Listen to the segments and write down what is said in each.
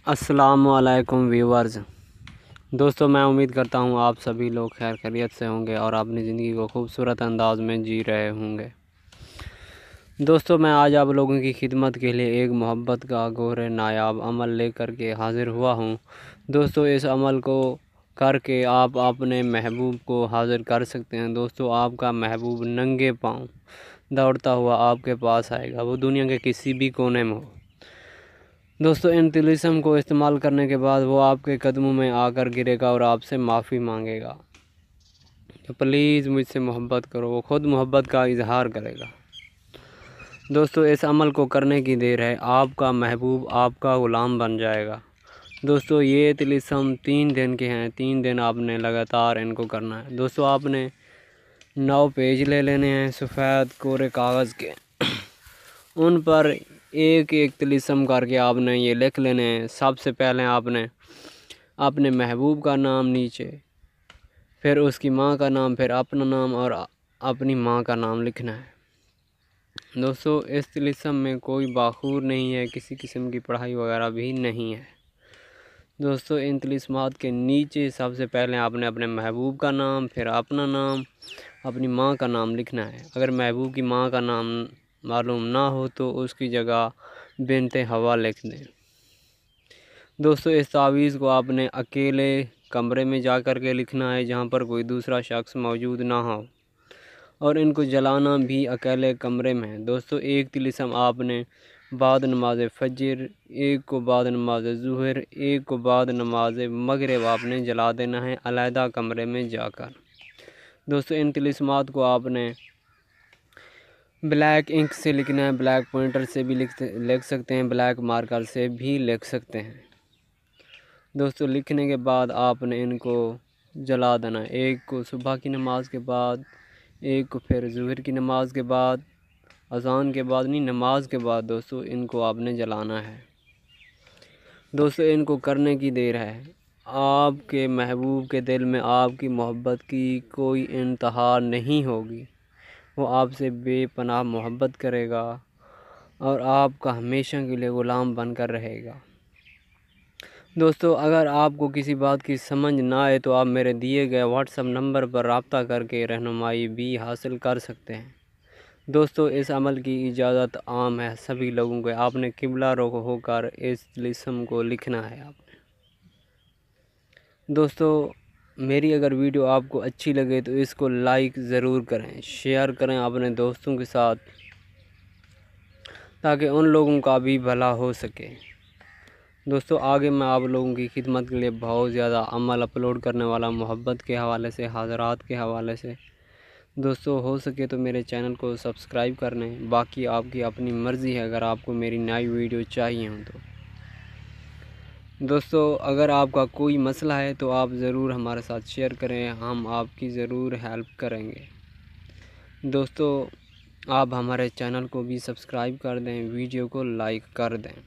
السلام علیکم ویورز دوستو، میں امید کرتا ہوں آپ سبھی لوگ خیر خیریت سے ہوں گے اور اپنی زندگی کو خوبصورت انداز میں جی رہے ہوں گے۔ دوستو، میں آج آپ لوگوں کی خدمت کے لیے ایک محبت کا گہرے نایاب عمل لے کر کے حاضر ہوا ہوں۔ دوستو، اس عمل کو کر کے آپ اپنے محبوب کو حاضر کر سکتے ہیں۔ دوستو، آپ کا محبوب ننگے پاؤں دوڑتا ہوا آپ کے پاس آئے گا، وہ دنیا کے کسی بھی کونے میں ہو۔ دوستو، ان طلسم کو استعمال کرنے کے بعد وہ آپ کے قدموں میں آ کر گرے گا اور آپ سے معافی مانگے گا۔ تو پلیز مجھ سے محبت کرو، وہ خود محبت کا اظہار کرے گا۔ دوستو، اس عمل کو کرنے کی دیر ہے، آپ کا محبوب آپ کا غلام بن جائے گا۔ دوستو، یہ طلسم 3 دن کے ہیں، 3 دن آپ نے لگاتار ان کو کرنا ہے۔ دوستو، آپ نے 9 پیج لے لینے ہیں سفید کورے کاغذ کے، ان پر ایک ایک طلسم کر کے آپ نے یہ لکھ لینے ہیں۔ سب سے پہلے آپ نے اپنے محبوب کا نام نیچے، پھر اس کی ماں کا نام، پھر اپنا نام اور اپنی ماں کا نام لکھنا ہے۔ دوستو، اس طلسم میں کوئی باخور نہیں ہے، کسی قسم کی پڑھائی وغیرہ بھی نہیں ہے۔ دوستو، ان طلسمات کے نیچے سب سے پہلے آپ نے اپنے محبوب کا نام، پھر اپنا نام، اپنی ماں کا نام لکھنا ہے۔ اگر محبوب کی ماں کا نام معلوم نہ ہو تو اس کی جگہ بنت ہوا لکھ دیں۔ دوستو، اس تعویذ کو آپ نے اکیلے کمرے میں جا کر کے لکھنا ہے جہاں پر کوئی دوسرا شخص موجود نہ ہو، اور ان کو جلانا بھی اکیلے کمرے میں ہے۔ دوستو، ایک طلسم آپ نے بعد نماز فجر، ایک کو بعد نماز ظہر، ایک کو بعد نماز مغرب آپ نے جلا دینا ہے علیحدہ کمرے میں جا کر۔ دوستو، ان طلسمات کو آپ نے بلیک انک سے لکھنا ہے، بلیک پوائنٹر سے بھی لکھ سکتے ہیں، بلیک مارکر سے بھی لکھ سکتے ہیں۔ دوستو، لکھنے کے بعد آپ نے ان کو جلا دینا ہے، ایک کو صبح کی نماز کے بعد، ایک کو پھر ظہر کی نماز کے بعد، اذان کے بعد نہیں، نماز کے بعد دوستو ان کو آپ نے جلانا ہے۔ دوستو، ان کو کرنے کی دیر ہے، آپ کے محبوب کے دل میں آپ کی محبت کی کوئی انتہا نہیں ہوگی، وہ آپ سے بے پناہ محبت کرے گا اور آپ کا ہمیشہ کے لیے غلام بن کر رہے گا۔ دوستو، اگر آپ کو کسی بات کی سمجھ نہ آئے تو آپ میرے دیے گئے واٹس ایپ نمبر پر رابطہ کر کے رہنمائی بھی حاصل کر سکتے ہیں۔ دوستو، اس عمل کی اجازت عام ہے سبھی لوگوں کو، آپ نے قبلہ رخ ہو کر اس طلسم کو لکھنا ہے آپ نے۔ دوستو، میری اگر ویڈیو آپ کو اچھی لگے تو اس کو لائک ضرور کریں، شیئر کریں اپنے دوستوں کے ساتھ تاکہ ان لوگوں کا بھی بھلا ہو سکے۔ دوستو، آگے میں آپ لوگوں کی خدمت کے لیے بہت زیادہ عمل اپلوڈ کرنے والا، محبت کے حوالے سے، حاضرات کے حوالے سے۔ دوستو، ہو سکے تو میرے چینل کو سبسکرائب کر لیں، باقی آپ کی اپنی مرضی ہے اگر آپ کو میری نئی ویڈیو چاہیے ہوں تو۔ دوستو، اگر آپ کا کوئی مسئلہ ہے تو آپ ضرور ہمارے ساتھ شیئر کریں، ہم آپ کی ضرور ہیلپ کریں گے۔ دوستو، آپ ہمارے چینل کو بھی سبسکرائب کر دیں، ویڈیو کو لائک کر دیں۔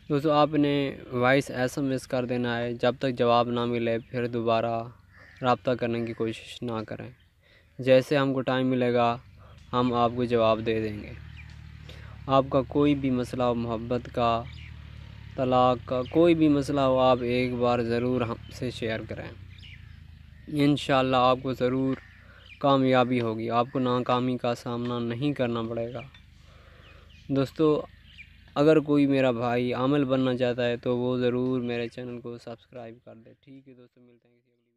دوستو، آپ نے وائس SMS کر دینا ہے، جب تک جواب نہ ملے پھر دوبارہ رابطہ کرنے کی کوشش نہ کریں۔ جیسے ہم کو ٹائم ملے گا ہم آپ کو جواب دے دیں گے۔ آپ کا کوئی بھی مسئلہ ہو، محبت کا، طلاق کا، کوئی بھی مسئلہ ہو، آپ ایک بار ضرور ہم سے شیئر کریں، انشاءاللہ آپ کو ضرور کامیابی ہوگی، آپ کو ناکامی کا سامنا نہیں کرنا پڑے گا۔ دوستو، اگر کوئی میرا بھائی عامل بننا چاہتا ہے تو وہ ضرور میرے چینل کو سبسکرائب کر دے۔ ٹھیک ہے دوستو، ملتے ہیں کسی